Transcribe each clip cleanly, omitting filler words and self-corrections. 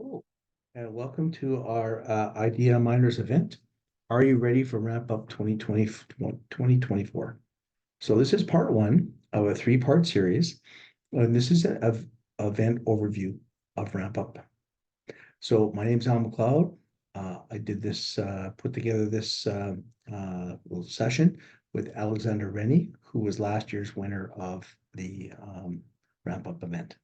Hello, and welcome to our Idea Miners event. Are you ready for Ramp Up 2024? So this is part one of a three-part series, and this is an event overview of Ramp Up. So my name's Al McLeod. I did this, put together this little session with Alexander Rennie, who was last year's winner of the Ramp Up event.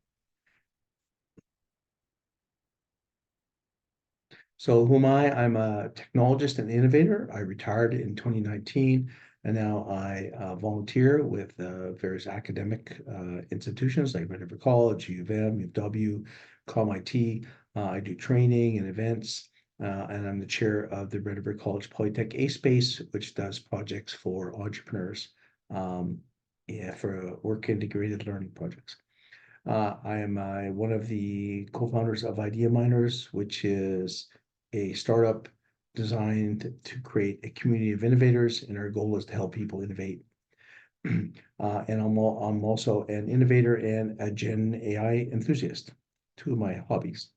So who am I? I'm a technologist and innovator. I retired in 2019, and now I volunteer with various academic institutions like Red River College, U of M, U of W, COMIT. I do training and events, and I'm the chair of the Red River College Polytech A Space, which does projects for entrepreneurs, for work integrated learning projects. I am one of the co-founders of Idea Miners, which is a startup designed to create a community of innovators, and our goal is to help people innovate. And I'm also an innovator and a Gen AI enthusiast, two of my hobbies.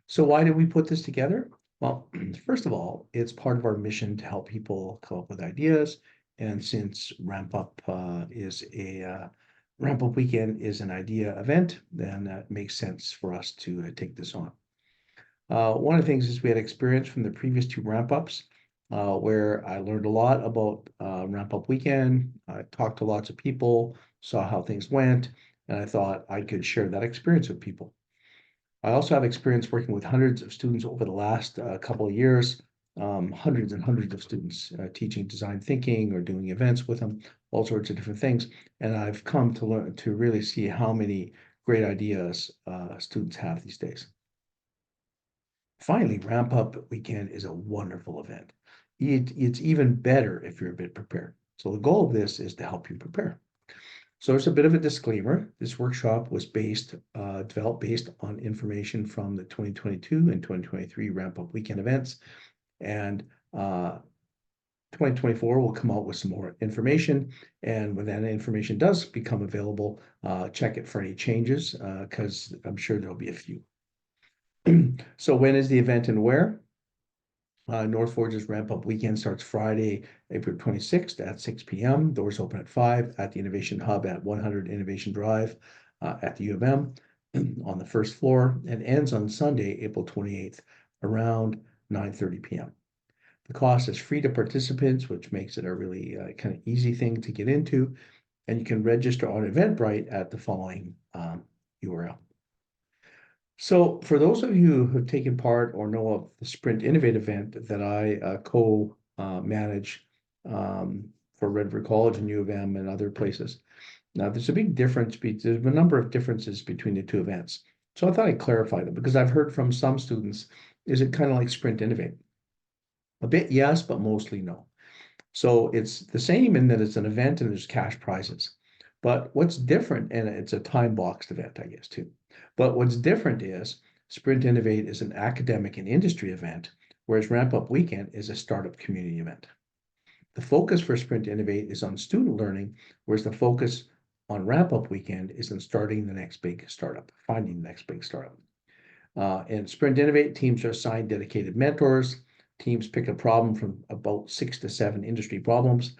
So why did we put this together? Well, first of all, it's part of our mission to help people come up with ideas. And since Rampup Weekend is an idea event, then that makes sense for us to take this on. One of the things is we had experience from the previous two ramp-ups, where I learned a lot about Rampup Weekend. I talked to lots of people, saw how things went, and I thought I could share that experience with people. I also have experience working with hundreds of students over the last couple of years, hundreds and hundreds of students teaching design thinking or doing events with them, all sorts of different things. And I've come to learn to really see how many great ideas students have these days. Finally, Ramp Up Weekend is a wonderful event. It's even better if you're a bit prepared. So the goal of this is to help you prepare. So there's a bit of a disclaimer. This workshop was developed based on information from the 2022 and 2023 Ramp Up Weekend events. And 2024 will come out with some more information. And when that information does become available, check it for any changes, because I'm sure there'll be a few. So when is the event and where? North Forge's Ramp Up Weekend starts Friday, April 26th at 6 p.m. Doors open at 5 at the Innovation Hub at 100 Innovation Drive at the U of M on the first floor, and ends on Sunday, April 28th around 9:30 p.m. The cost is free to participants, which makes it a really kind of easy thing to get into, and you can register on Eventbrite at the following URL. So for those of you who have taken part or know of the Sprint Innovate event that I co-manage for Red River College and U of M and other places, now there's a big difference, there's a number of differences between the two events. So I thought I'd clarify them because I've heard from some students, is it kind of like Sprint Innovate? A bit yes, but mostly no. So it's the same in that it's an event and there's cash prizes. But what's different, and it's a time-boxed event, I guess, too. But what's different is Sprint Innovate is an academic and industry event, whereas Ramp Up Weekend is a startup community event. The focus for Sprint Innovate is on student learning, whereas the focus on Ramp Up Weekend is on starting the next big startup, finding the next big startup. In Sprint Innovate, teams are assigned dedicated mentors. Teams pick a problem from about 6 to 7 industry problems.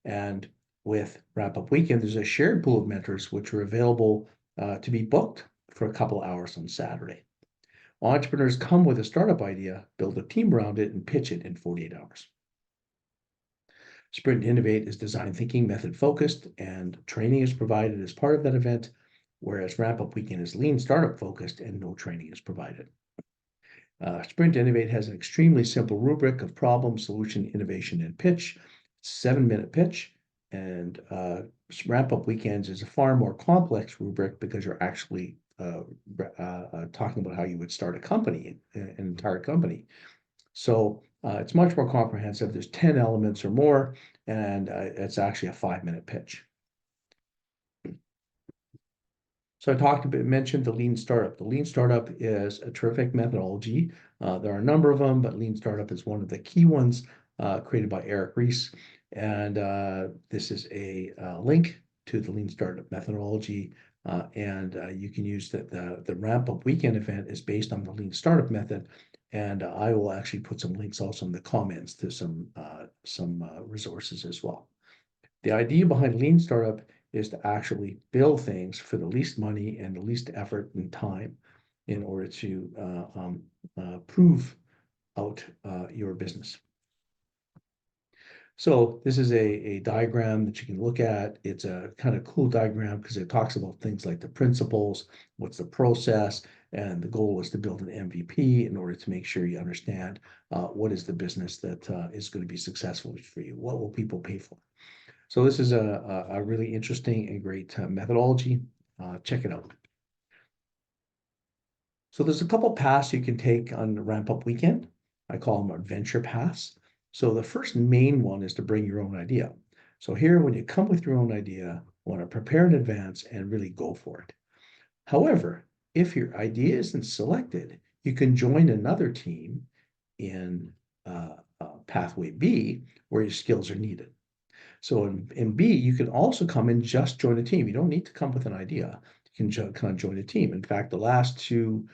And with Ramp Up Weekend, there's a shared pool of mentors which are available to be booked for a couple hours on Saturday. Entrepreneurs come with a startup idea, build a team around it, and pitch it in 48 hours. Sprint Innovate is design thinking method focused, and training is provided as part of that event, whereas Ramp Up Weekend is lean startup focused and no training is provided. Sprint Innovate has an extremely simple rubric of problem, solution, innovation, and pitch. 7-minute pitch. And Ramp Up Weekends is a far more complex rubric because you're actually talking about how you would start a company, an entire company. So it's much more comprehensive. There's 10 elements or more, and it's actually a 5-minute pitch. So I mentioned the lean startup. The lean startup is a terrific methodology. There are a number of them, but lean startup is one of the key ones created by Eric Ries. And this is a link to the Lean Startup methodology. And you can use the Rampup Weekend event is based on the Lean Startup method. And I will actually put some links also in the comments to some resources as well. The idea behind Lean Startup is to actually build things for the least money and the least effort and time in order to prove out your business. So this is a diagram that you can look at. It's a kind of cool diagram because it talks about things like the principles, what's the process, and the goal is to build an MVP in order to make sure you understand what is the business that is going to be successful for you. What will people pay for? So this is a really interesting and great methodology. Check it out. So there's a couple paths you can take on the Ramp-Up Weekend. I call them adventure paths. So the first main one is to bring your own idea. So here, when you come with your own idea, you want to prepare in advance and really go for it. However, if your idea isn't selected, you can join another team in pathway B where your skills are needed. So in B, you can also come and just join a team. You don't need to come with an idea. You can kind of join a team. In fact, the last two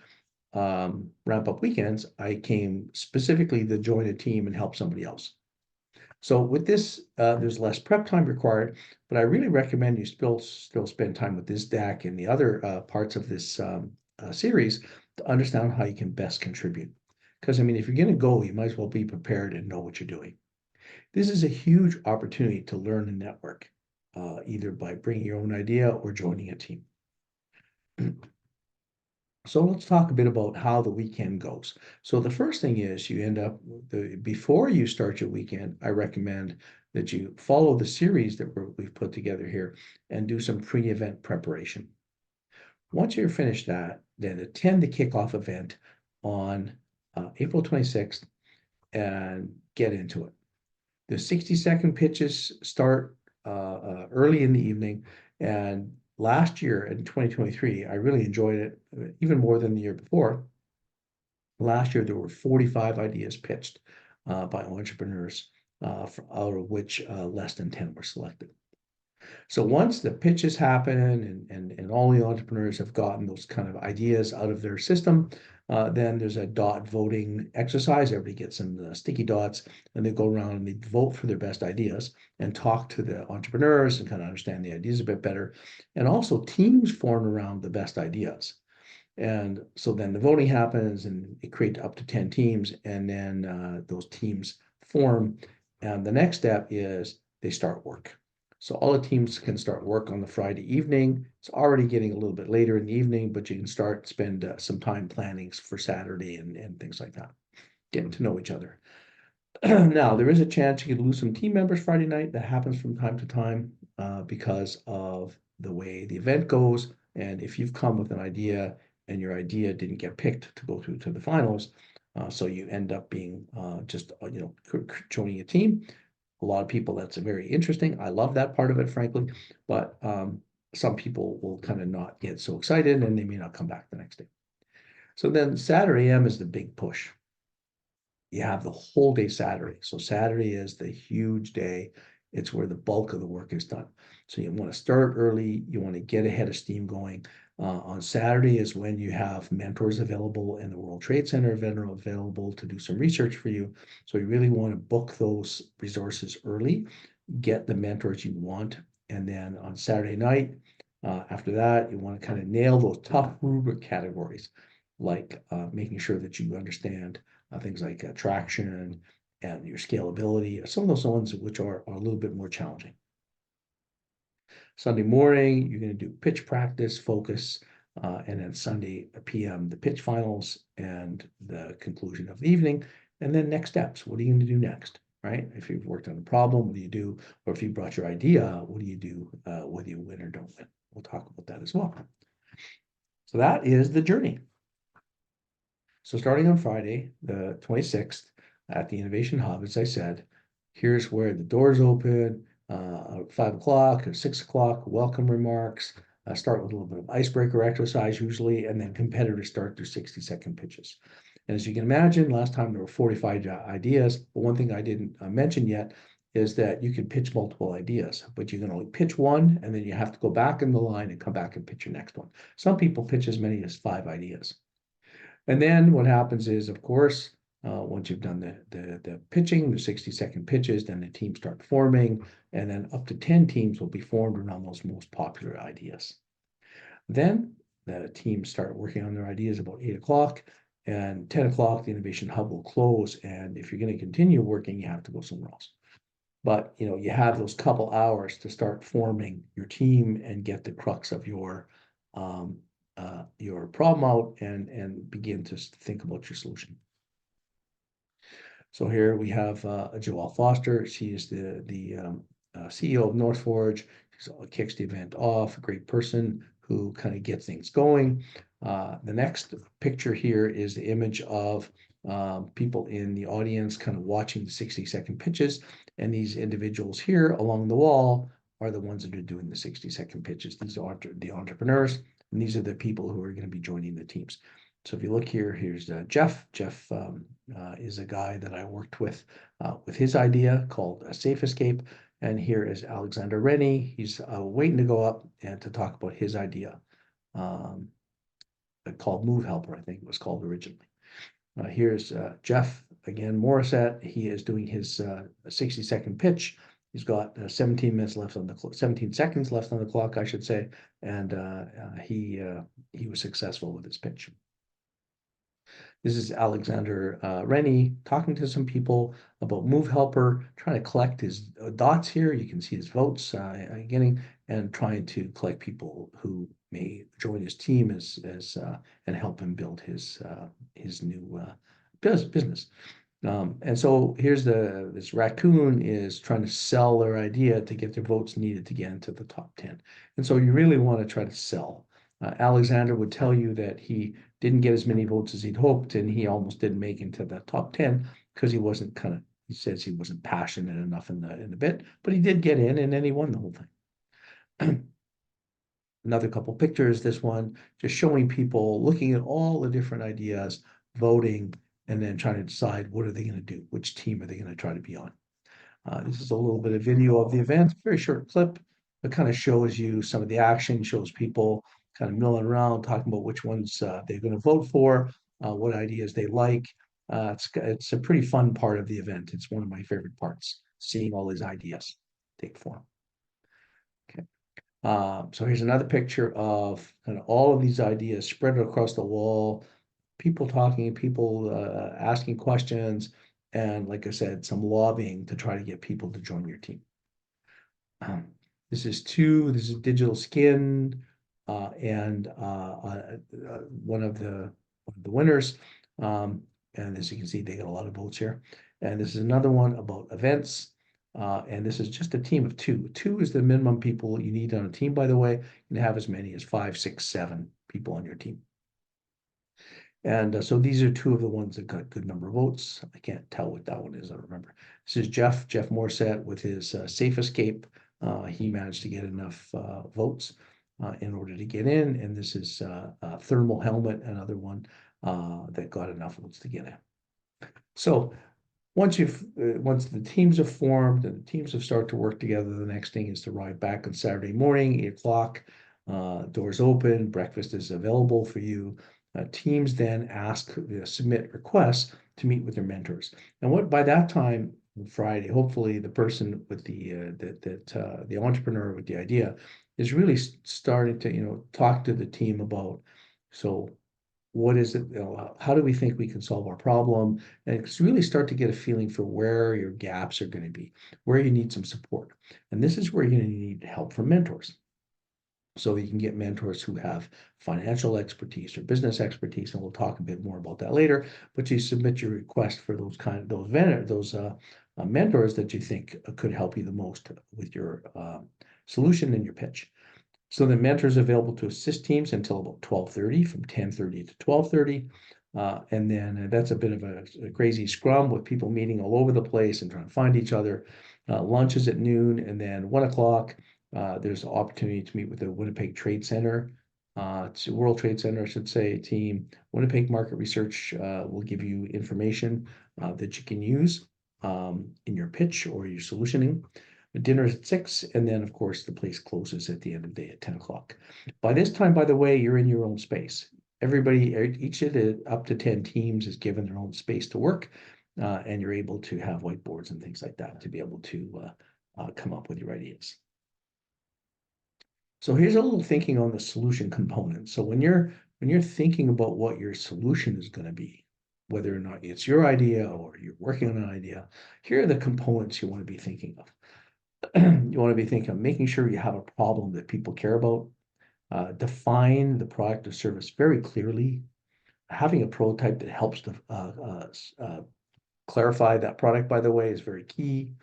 Ramp-Up Weekends, I came specifically to join a team and help somebody else. So with this, there's less prep time required, but I really recommend you still spend time with this deck and the other parts of this series to understand how you can best contribute. Because I mean, if you're going to go, you might as well be prepared and know what you're doing. This is a huge opportunity to learn and network, either by bringing your own idea or joining a team. So let's talk a bit about how the weekend goes. So the first thing is you end up, before you start your weekend, I recommend that you follow the series that we've put together here and do some pre-event preparation. Once you're finished that, then attend the kickoff event on April 26th and get into it. The 60-second pitches start early in the evening, and last year in 2023, I really enjoyed it even more than the year before. Last year, there were 45 ideas pitched by entrepreneurs, out of which less than 10 were selected. So once the pitches happen and all the entrepreneurs have gotten those kind of ideas out of their system, then there's a dot voting exercise. Everybody gets some sticky dots and they go around and they vote for their best ideas and talk to the entrepreneurs and kind of understand the ideas a bit better. And also teams form around the best ideas. And so then the voting happens and it creates up to 10 teams and then those teams form. And the next step is they start work. So all the teams can start work on the Friday evening. It's already getting a little bit later in the evening, but you can spend some time planning for Saturday and things like that, getting to know each other. Now, there is a chance you could lose some team members Friday night. That happens from time to time because of the way the event goes. And if you've come with an idea and your idea didn't get picked to go through to the finals, so you end up being just joining a team. A lot of people, that's very interesting. I love that part of it, frankly, but some people will kind of not get so excited and they may not come back the next day. So then Saturday AM is the big push. You have the whole day Saturday. So Saturday is the huge day. It's where the bulk of the work is done. So you want to start early. You want to get ahead of steam going. On Saturday is when you have mentors available in the World Trade Center available to do some research for you. So you really want to book those resources early, get the mentors you want. And then on Saturday night, after that, you want to kind of nail those tough rubric categories, like making sure that you understand things like traction and your scalability, some of those ones which are a little bit more challenging. Sunday morning, you're going to do pitch practice, focus, and then Sunday PM, the pitch finals and the conclusion of the evening. And then next steps. What are you going to do next, right? If you've worked on a problem, what do you do? Or if you brought your idea, what do you do whether you win or don't win? We'll talk about that as well. So that is the journey. So starting on Friday, the 26th, at the Innovation Hub, as I said, here's where the doors open, 5 o'clock or 6 o'clock, welcome remarks, start with a little bit of icebreaker exercise usually, and then competitors start their 60-second pitches. And as you can imagine, last time there were 45 ideas, but one thing I didn't mention yet is that you can pitch multiple ideas, but you can only pitch one, and then you have to go back in the line and come back and pitch your next one. Some people pitch as many as 5 ideas. And then what happens is, of course, once you've done the pitching, the 60-second pitches, then the teams start forming, and then up to 10 teams will be formed around those most popular ideas. Then the teams start working on their ideas about 8 o'clock, and 10 o'clock, the Innovation Hub will close. And if you're going to continue working, you have to go somewhere else. But you have those couple hours to start forming your team and get the crux of your problem out and begin to think about your solution. So here we have Joelle Foster. She is the CEO of North Forge. She kicks the event off. A great person who kind of gets things going. The next picture here is the image of people in the audience kind of watching the 60-second pitches. And these individuals here along the wall are the ones that are doing the 60-second pitches. These are the entrepreneurs, and these are the people who are going to be joining the teams. So if you look here, here's Jeff. Jeff is a guy that I worked with his idea called Safe Escape. And here is Alexander Rennie. He's waiting to go up and to talk about his idea called Move Helper, I think it was called originally. Here's Jeff, again, Morissette. He is doing his 60-second pitch. He's got 17 minutes left on the 17 seconds left on the clock, I should say, and he was successful with his pitch. This is Alexander Rennie talking to some people about Move Helper, trying to collect his dots here. You can see his votes getting, and trying to collect people who may join his team and help him build his new business. And so here's this raccoon is trying to sell their idea to get their votes needed to get into the top 10. And so you really want to try to sell. Alexander would tell you that he didn't get as many votes as he'd hoped, and he almost didn't make it into the top 10 because he says he wasn't passionate enough in the bit, but he did get in, and then he won the whole thing. Another couple pictures, this one just showing people looking at all the different ideas, voting, and then trying to decide what are they going to do, which team are they going to try to be on. This is a little bit of video of the event, very short clip. It kind of shows you some of the action, shows people kind of milling around, talking about which ones they're going to vote for, what ideas they like. It's a pretty fun part of the event. It's one of my favorite parts, seeing all these ideas take form. Okay. So here's another picture of kind of all of these ideas spread across the wall, people talking, people asking questions, and like I said, some lobbying to try to get people to join your team. This is Digital Skin, and one of the winners. And as you can see, they get a lot of votes here. And this is another one about events. And this is just a team of 2. 2 is the minimum people you need on a team, by the way. You can have as many as 5, 6, 7 people on your team. And so these are 2 of the ones that got good number of votes. I can't tell what that one is, I don't remember. This is Jeff Morissette with his Safe Escape. He managed to get enough votes in order to get in. And this is Thermal Helmet, another one that got enough votes to get in. So once the teams have formed and the teams have started to work together, the next thing is to ride back on Saturday morning, 8 o'clock. Doors open, breakfast is available for you. Teams then submit requests to meet with their mentors. And by that time, Friday, hopefully the person with the entrepreneur with the idea is really starting to talk to the team about, so what is it, how do we think we can solve our problem, and it's really start to get a feeling for where your gaps are going to be, where you need some support. And this is where you're going to need help from mentors. So you can get mentors who have financial expertise or business expertise, and we'll talk a bit more about that later. But you submit your request for those mentors that you think could help you the most with your solution and your pitch. So the mentors are available to assist teams until about 12:30, from 10:30 to 12:30. And then that's a bit of a crazy scrum with people meeting all over the place and trying to find each other. Lunch is at noon, and then 1 o'clock. There's an opportunity to meet with the Winnipeg Trade Center, World Trade Center, I should say, team. Winnipeg Market Research will give you information that you can use in your pitch or your solutioning. Dinner is at 6, and then of course the place closes at the end of the day at 10 o'clock. By this time, by the way, you're in your own space. Everybody, each of the up to 10 teams is given their own space to work, and you're able to have whiteboards and things like that to be able to come up with your ideas. So here's a little thinking on the solution component. So when you're thinking about what your solution is going to be, whether or not it's your idea or you're working on an idea, here are the components you want to be thinking of. You want to be thinking of making sure you have a problem that people care about, define the product or service very clearly, having a prototype that helps to clarify that product, by the way, is very key.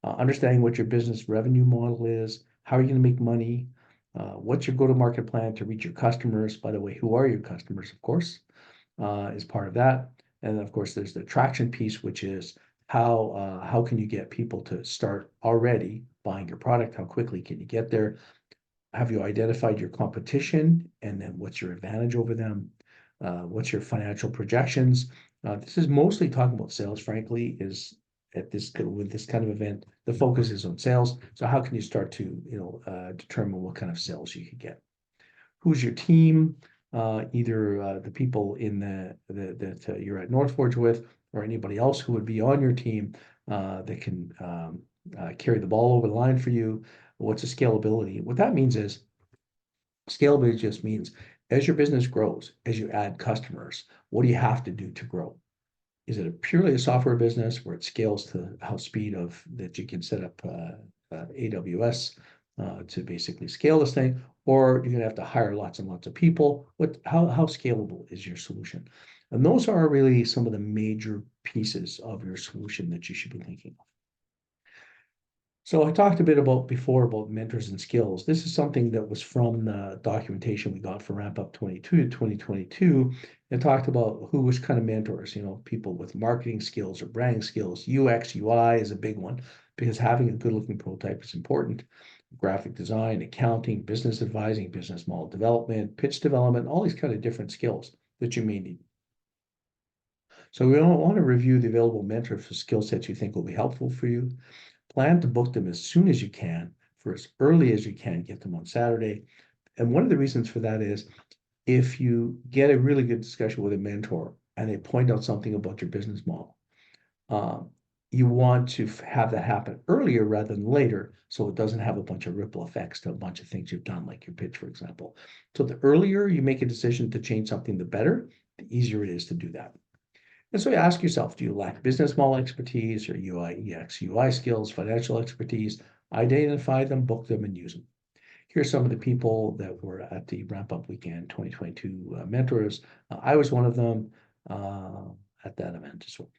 Understanding what your business revenue model is, how are you going to make money, what's your go-to-market plan to reach your customers? By the way, who are your customers, of course, is part of that. And of course, there's the traction piece, which is how can you get people to start already buying your product? How quickly can you get there? Have you identified your competition? And then what's your advantage over them? What's your financial projections? This is mostly talking about sales, frankly, is with this kind of event, the focus is on sales. So how can you start to determine what kind of sales you could get? Who's your team? Either the people in that you're at Northforge with, or anybody else who would be on your team that can carry the ball over the line for you. What's the scalability? What that means is scalability just means as your business grows, as you add customers, what do you have to do to grow? Is it purely a software business where it scales to how speed of that you can set up AWS to basically scale this thing, or you're going to have to hire lots and lots of people? How scalable is your solution? And those are really some of the major pieces of your solution that you should be thinking of. So I talked a bit before about mentors and skills. This is something that was from the documentation we got for Rampup 2022. It talked about who was kind of mentors, people with marketing skills or branding skills. UX, UI is a big one because having a good looking prototype is important. Graphic design, accounting, business advising, business model development, pitch development, all these kind of different skills that you may need. So we want to review the available mentor for skill sets you think will be helpful for you. Plan to book them as soon as you can, for as early as you can, get them on Saturday. And one of the reasons for that is if you get a really good discussion with a mentor and they point out something about your business model, you want to have that happen earlier rather than later, so it doesn't have a bunch of ripple effects to a bunch of things you've done, like your pitch, for example. So the earlier you make a decision to change something, the better, the easier it is to do that. And so you ask yourself, do you lack business model expertise or UI, EX, UI skills, financial expertise? Identify them, book them, and use them. Here's some of the people that were at the Rampup Weekend 2022 mentors. I was one of them at that event as well.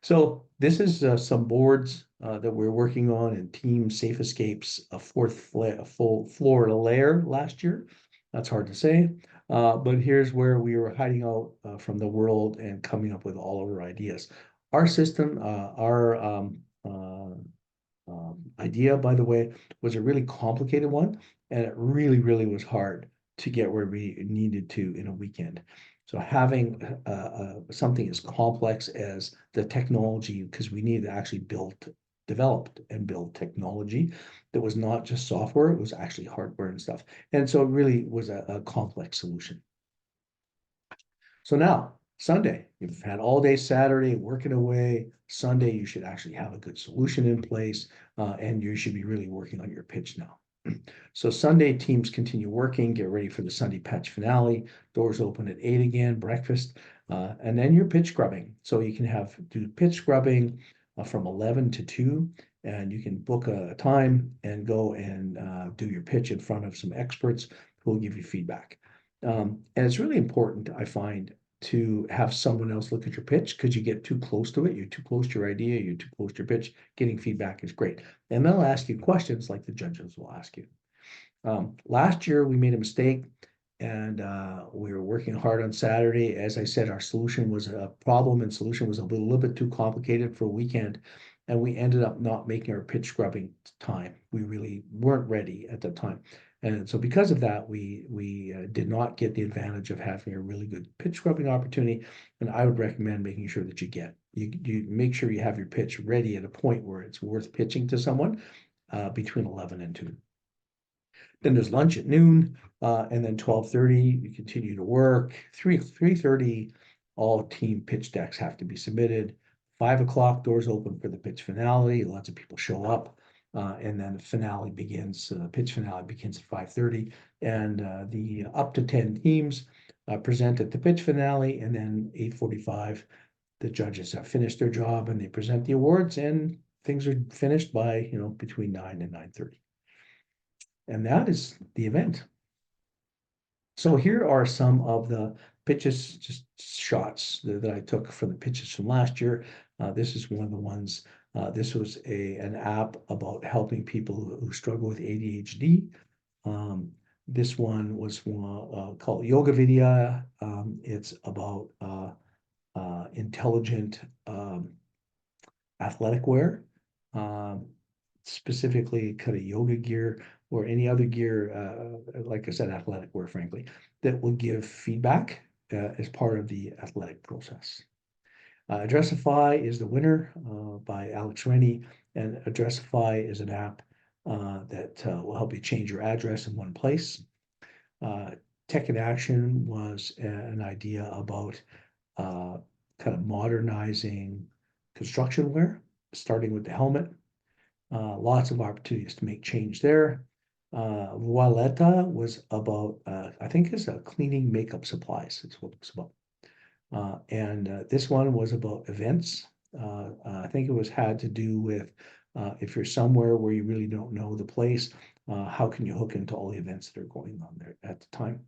So this is some boards that we're working on in Team Safe Escapes, a full Florida layer last year. That's hard to say. But here's where we were hiding out from the world and coming up with all of our ideas. Our system, our idea, by the way, was a really complicated one, and it really, really was hard to get where we needed to in a weekend. So having something as complex as the technology, because we needed to actually develop and build technology that was not just software, it was actually hardware and stuff. And so it really was a complex solution. So now, Sunday, you've had all day Saturday working away. Sunday, you should actually have a good solution in place, and you should be really working on your pitch now. So Sunday, teams continue working, get ready for the Sunday patch finale. Doors open at 8 again, breakfast, and then your pitch scrubbing. So you can do pitch scrubbing from 11 to 2, and you can book a time and go and do your pitch in front of some experts who will give you feedback. And it's really important, I find, to have someone else look at your pitch, because you get too close to it, you're too close to your idea, you're too close to your pitch. Getting feedback is great. And they'll ask you questions like the judges will ask you. Last year, we made a mistake, and we were working hard on Saturday. As I said, our solution was a problem, and solution was a little bit too complicated for a weekend. And we ended up not making our pitch scrubbing time. We really weren't ready at the time. And so because of that, we did not get the advantage of having a really good pitch scrubbing opportunity. And I would recommend making sure that you get you make sure you have your pitch ready at a point where it's worth pitching to someone between 11 and 2. Then there's lunch at noon, and then 12:30, you continue to work. 3:30, all team pitch decks have to be submitted. 5 o'clock, doors open for the pitch finale. Lots of people show up, and then the finale begins. Pitch finale begins at 5:30, and the up to 10 teams present at the pitch finale, and then 8:45, the judges have finished their job and they present the awards, and things are finished by between 9 and 9:30. And that is the event. So here are some of the pitches, just shots that I took from the pitches from last year. This is one of the ones. This was an app about helping people who struggle with ADHD. This one was called Yoga Vidya. It's about intelligent athletic wear, specifically kind of yoga gear or any other gear, like I said, athletic wear, frankly, that will give feedback as part of the athletic process. Addressify is the winner by Alex Rennie, and Addressify is an app that will help you change your address in one place. Tech in Action was an idea about kind of modernizing construction wear, starting with the helmet. Lots of opportunities to make change there. Voileta was about, I think it's cleaning makeup supplies. It's what it's about. And this one was about events. I think it had to do with if you're somewhere where you really don't know the place, how can you hook into all the events that are going on there at the time?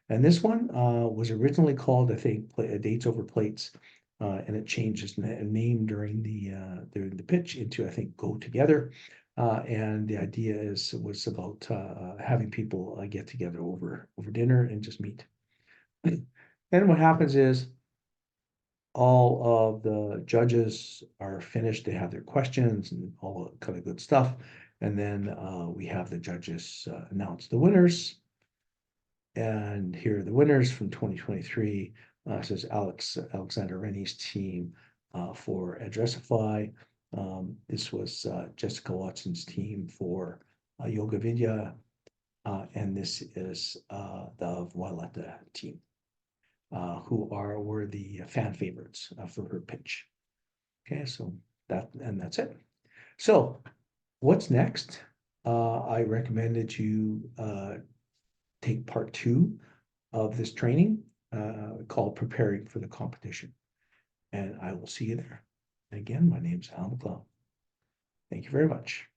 And this one was originally called, I think, Dates Over Plates, and it changed its name during the pitch into, I think, Go Together. And the idea was about having people get together over dinner and just meet. And what happens is all of the judges are finished. They have their questions and all kind of good stuff. And then we have the judges announce the winners. And here are the winners from 2023. Says Alexander Rennie's team for Addressify. This was Jessica Watson's team for Yoga Vidya. And this is the Voileta team, who were the fan favorites for her pitch. Okay, so that's it. So what's next? I recommend that you take part 2 of this training called Preparing for the Competition. And I will see you there. And again, my name is Al McLeod. Thank you very much.